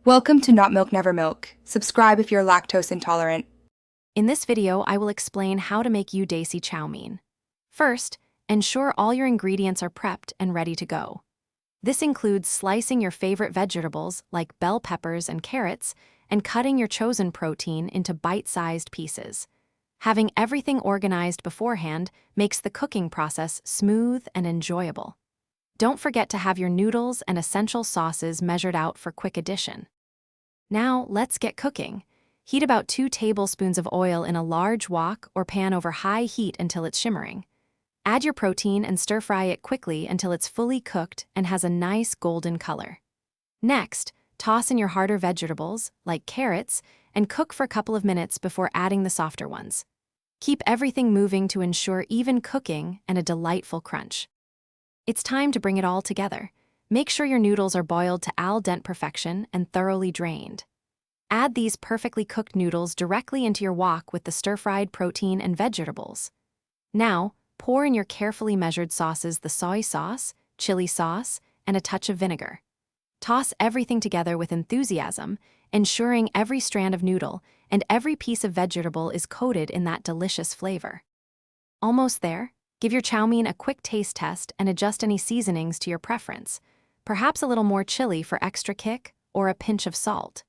Welcome to Not Milk Never Milk. Subscribe if you're lactose intolerant. In this video, I will explain how to make Yu Desi Chowmein. First, ensure all your ingredients are prepped and ready to go. This includes slicing your favorite vegetables like bell peppers and carrots and cutting your chosen protein into bite-sized pieces. Having everything organized beforehand makes the cooking process smooth and enjoyable. Don't forget to have your noodles and essential sauces measured out for quick addition. Now, let's get cooking. Heat about 2 tablespoons of oil in a large wok or pan over high heat until it's shimmering. Add your protein and stir-fry it quickly until it's fully cooked and has a nice golden color. Next, toss in your harder vegetables, like carrots, and cook for a couple of minutes before adding the softer ones. Keep everything moving to ensure even cooking and a delightful crunch. It's time to bring it all together. Make sure your noodles are boiled to al dente perfection and thoroughly drained. Add these perfectly cooked noodles directly into your wok with the stir-fried protein and vegetables. Now, pour in your carefully measured sauces, the soy sauce, chili sauce, and a touch of vinegar. Toss everything together with enthusiasm, ensuring every strand of noodle and every piece of vegetable is coated in that delicious flavor. Almost there, give your chow mein a quick taste test and adjust any seasonings to your preference. Perhaps a little more chili for extra kick or a pinch of salt.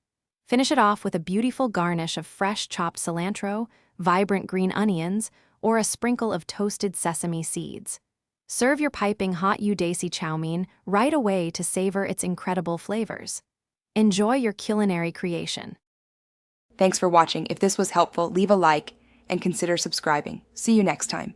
Finish it off with a beautiful garnish of fresh chopped cilantro, vibrant green onions, or a sprinkle of toasted sesame seeds. Serve your piping hot Yu Desi Chowmein right away to savor its incredible flavors. Enjoy your culinary creation. Thanks for watching. If this was helpful, leave a like and consider subscribing. See you next time.